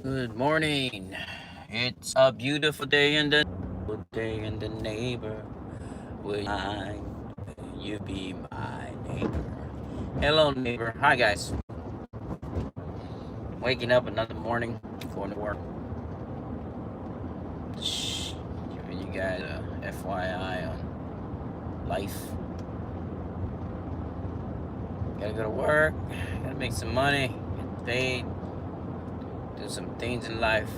Good morning. It's a beautiful day in the neighbor. Will you be my neighbor? Hello, neighbor. Hi, guys. Waking up another morning, going to work. Shh. Giving you guys a FYI on life. Gotta go to work. Gotta make some money. Get paid. Do some things in life.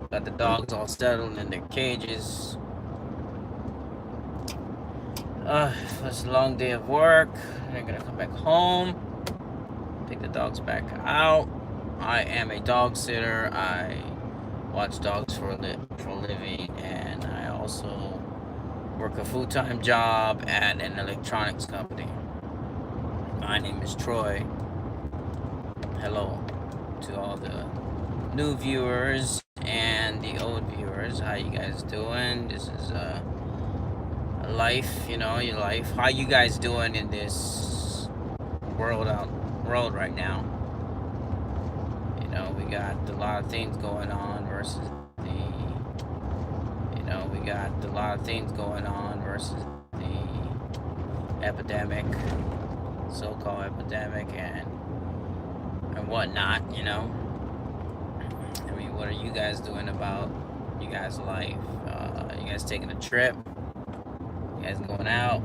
Got the dogs all settled in their cages. It was a long day of work. I'm gonna come back home, take the dogs back out. I am a dog sitter. I watch dogs for a living, and I also work a full-time job at an electronics company. My name is Troy. Hello to all the new viewers and the old viewers. How you guys doing? This is life, your life. How you guys doing in this world right now? We got a lot of things going on versus the epidemic, so-called epidemic, and whatnot. I mean, what are you guys doing about you guys' life? You guys taking a trip? You guys going out?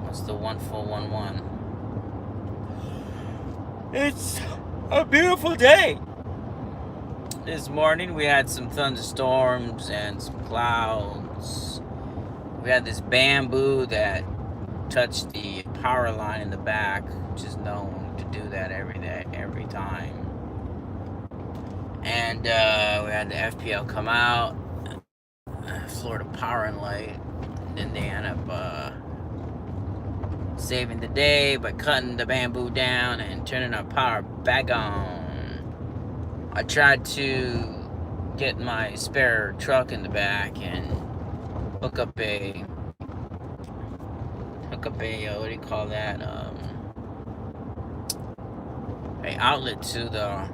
What's the 1411? It's a beautiful day. This morning we had some thunderstorms and some clouds. We had this bamboo that touched the power line in the back, which is known to do that every time. And we had the FPL come out, Florida Power and Light. Then they end up saving the day by cutting the bamboo down and turning our power back on. I tried to get my spare truck in the back and hook up a what do you call that? A outlet to the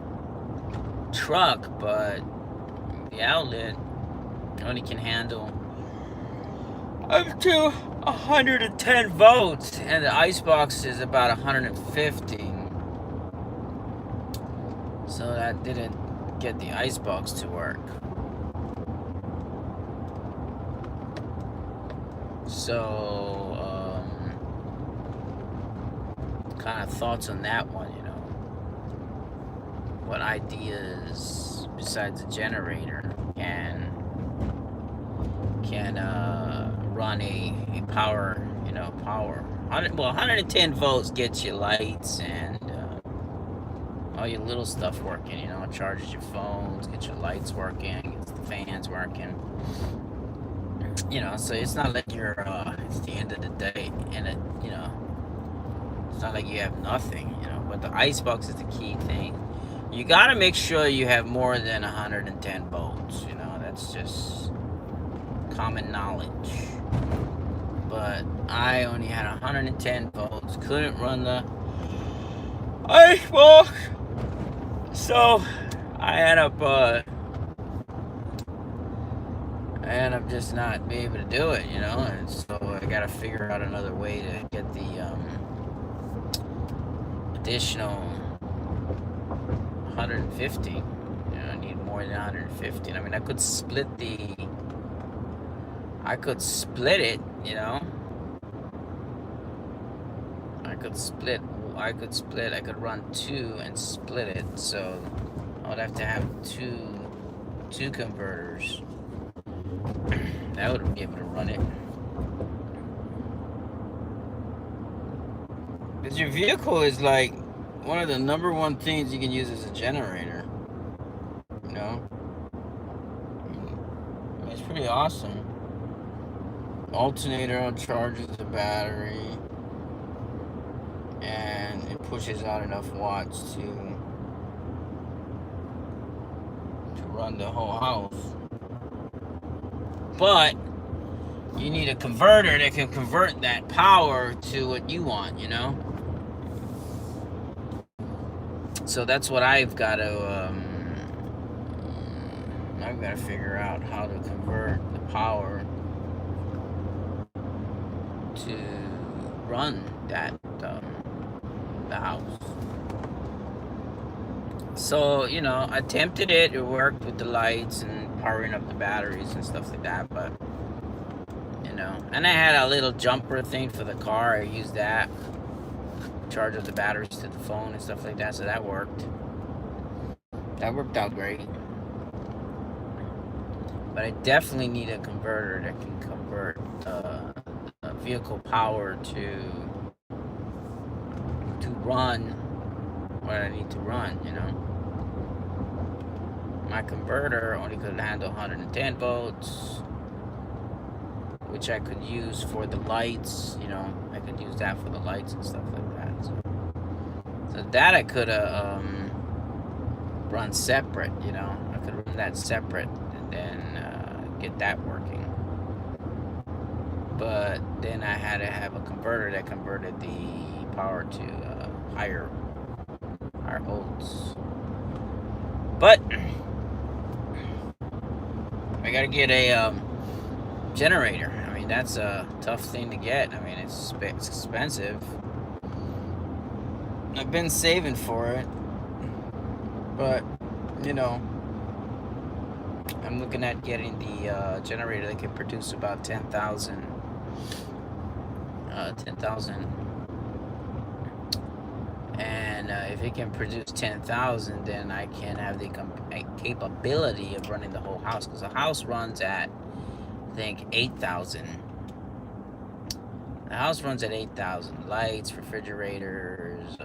truck, but the outlet only can handle up to 110 volts, and the icebox is about 150. So that didn't get the icebox to work. So, kind of thoughts on that one, What ideas besides a generator can run a power, power. 110 volts gets you lights and all your little stuff working, it charges your phones, gets your lights working, gets the fans working. So it's not like it's the end of the day, and it's not like you have nothing, but the icebox is the key thing. You gotta make sure you have more than 110 volts, that's just common knowledge. But I only had 110 volts, couldn't run the icebox, so I end up just not being able to do it, and so I gotta figure out another way to get the additional 150. I need more than 150. I mean, I could split it, I could run two and split it, so I would have to have two converters. That would be able to run it. Because your vehicle is like one of the number one things you can use as a generator. It's pretty awesome. Alternator charges the battery, and it pushes out enough watts to run the whole house. But you need a converter that can convert that power to what you want, So that's what I've got to figure out how to convert the power to run that the house. So, you know, I attempted it. It worked with the lights and powering up the batteries and stuff like that, but, you know. And I had a little jumper thing for the car. I used that. Charge up the batteries to the phone and stuff like that, so that worked. That worked out great. But I definitely need a converter that can convert vehicle power to run what I need to run, you know. My converter only could handle 110 volts, which I could use for the lights, you know. I could use that for the lights and stuff like that. So that I could run separate, you know. I could run that separate and then get that working. But then I had to have a converter that converted the power to higher volts. But I gotta get a generator. I mean, that's a tough thing to get. I mean, it's expensive. I've been saving for it, but you know, I'm looking at getting the generator that can produce about 10,000. And if it can produce 10,000, then I can have the capability of running the whole house, because the house runs at, I think, 8,000. The house runs at 8,000. Lights, refrigerators,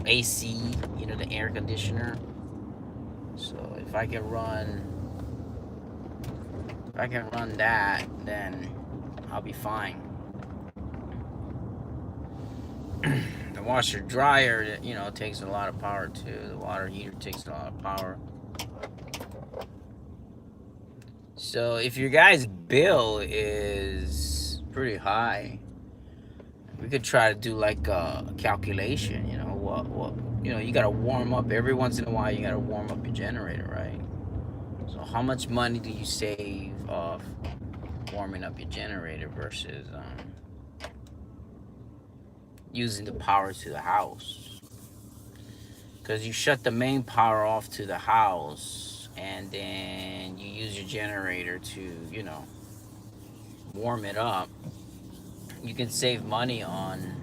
AC, you know, the air conditioner. So if I can run that, then I'll be fine. The washer dryer, you know, takes a lot of power too. The water heater takes a lot of power. So if your guys' bill is pretty high, we could try to do like a calculation, you know, what you know, you gotta warm up every once in a while. You gotta warm up your generator, right? So how much money do you save off warming up your generator versus using the power to the house? Because you shut the main power off to the house, and then you use your generator to, you know, warm it up. You can save money on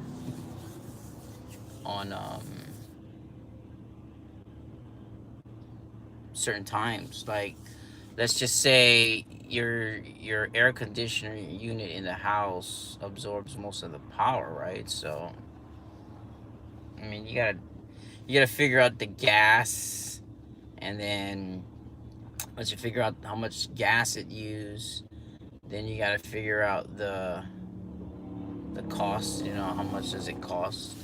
certain times. Like, let's just say your air conditioner unit in the house absorbs most of the power, right? So I mean, you gotta figure out the gas, and then once you figure out how much gas it used, then you gotta figure out the cost. You know, how much does it cost?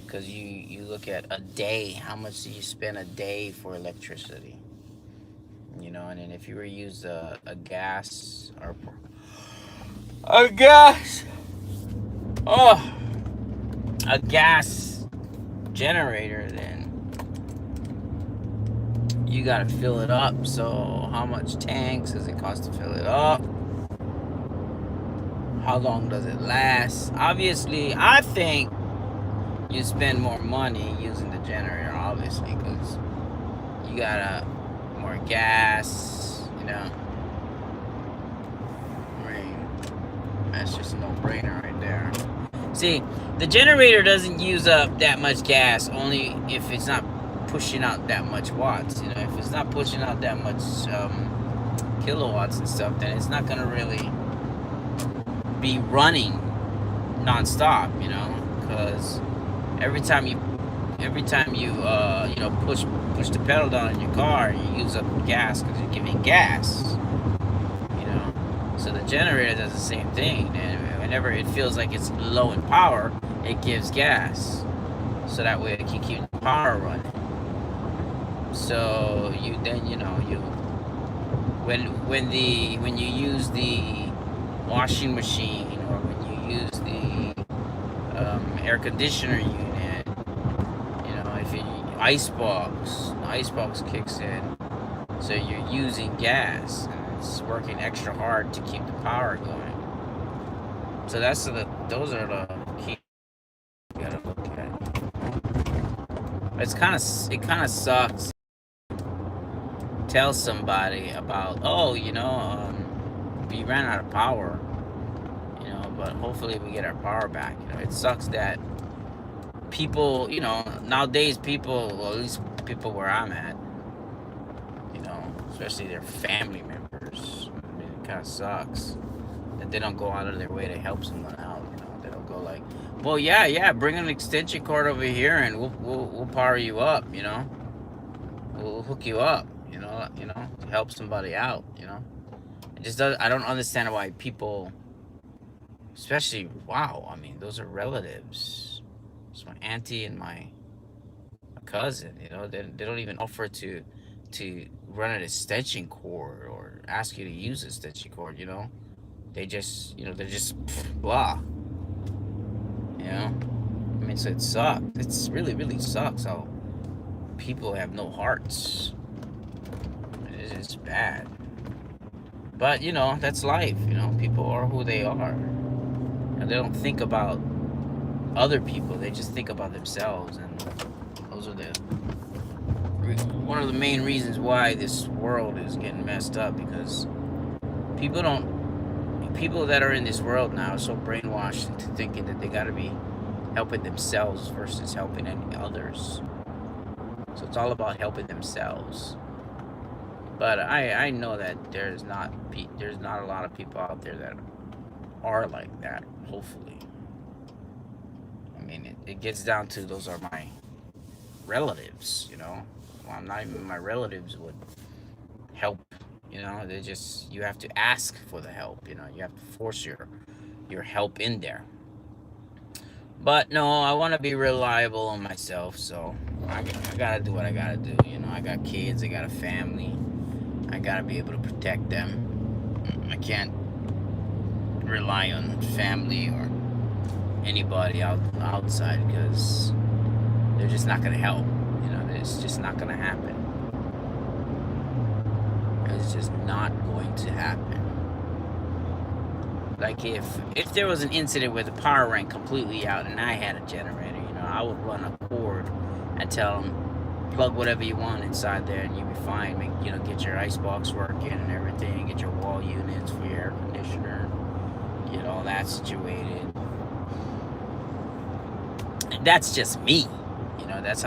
Because you look at a day, how much do you spend a day for electricity? You know, and then if you were to use a gas generator, then you gotta fill it up. So how much tanks does it cost to fill it up? How long does it last? Obviously, I think you spend more money using the generator, obviously, because you got more gas, you know. I mean, that's just a no-brainer right there. See, the generator doesn't use up that much gas only if it's not pushing out that much watts. You know, if it's not pushing out that much kilowatts and stuff, then it's not gonna really be running non-stop, you know, because every time you you know, push the pedal down in your car, you use up gas because you're giving gas, you know. So the generator does the same thing, and whenever it feels like it's low in power, it gives gas, so that way it can keep the power running. So you know, when you use the washing machine, or when you use the air conditioner unit, if you icebox kicks in, so you're using gas and it's working extra hard to keep the power going. So those are the key you gotta look at. It kind of sucks. Tell somebody about, we ran out of power, but hopefully we get our power back. It sucks that people, nowadays well, at least people where I'm at, especially their family members. I mean, it kind of sucks that they don't go out of their way to help someone out. They don't go like, well, yeah, bring an extension cord over here and we'll power you up. We'll hook you up. To help somebody out. It just does. I don't understand why people, especially those are relatives. It's my auntie and my cousin. They don't even offer to run an extension cord or ask you to use an extension cord. They just they're just blah. So it sucks. It's really, really sucks how people have no hearts. It's bad. But that's life. People are who they are. And they don't think about other people. They just think about themselves, and those are one of the main reasons why this world is getting messed up, because people that are in this world now are so brainwashed into thinking that they got to be helping themselves versus helping any others. So it's all about helping themselves. But I know that there's not a lot of people out there that are like that, hopefully. I mean, it gets down to, those are my relatives, Well, not even my relatives would help, They just, you have to ask for the help, You have to force your help in there. But no, I want to be reliable on myself, so I gotta do what I gotta do, I got kids, I got a family. I gotta be able to protect them. I can't rely on family or anybody outside, because they're just not gonna help. It's just not gonna happen. It's just not going to happen. Like if there was an incident where the power ran completely out and I had a generator, I would run a cord and tell them, plug whatever you want inside there and you'll be fine. Get your icebox working and everything, get your wall units for your air conditioner, get all that situated. And that's just me. That's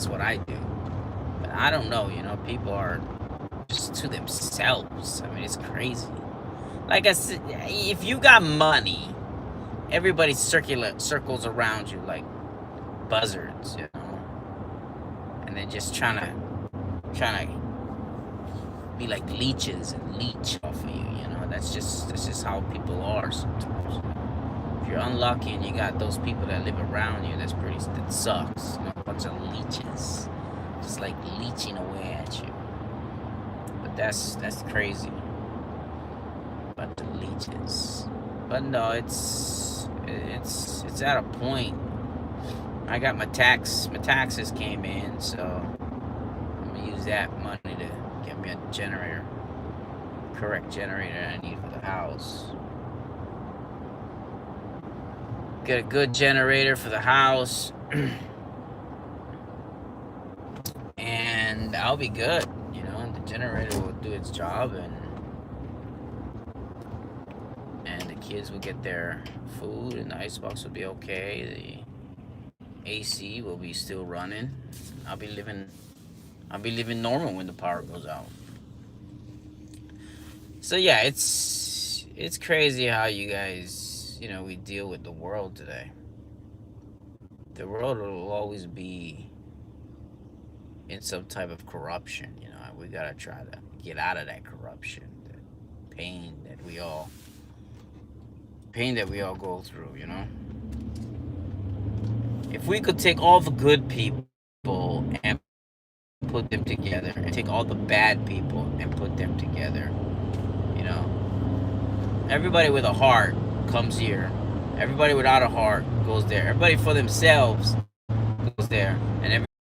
what I do. But I don't know, people are just to themselves. I mean, it's crazy. Like I said, if you got money, everybody circles around you like buzzards, and they're just trying to be like leeches and leech off of you. That's just how people are sometimes. If you're unlucky and you got those people that live around you, that sucks. A bunch of leeches, just like leeching away at you. But that's crazy. Bunch of leeches. But no, it's at a point. I got my taxes came in, so I'm gonna use that money to get me a correct generator I need for the house. Get a good generator for the house, and I'll be good. The generator will do its job, and the kids will get their food, and the icebox will be okay. The AC will be still running. I'll be living normal when the power goes out. So yeah, it's crazy how you guys, we deal with the world today. The world will always be in some type of corruption. We gotta try to get out of that corruption, the pain that we all go through. If we could take all the good people and put them together, and take all the bad people and put them together, everybody with a heart comes here Everybody without a heart goes there. Everybody for themselves goes there, and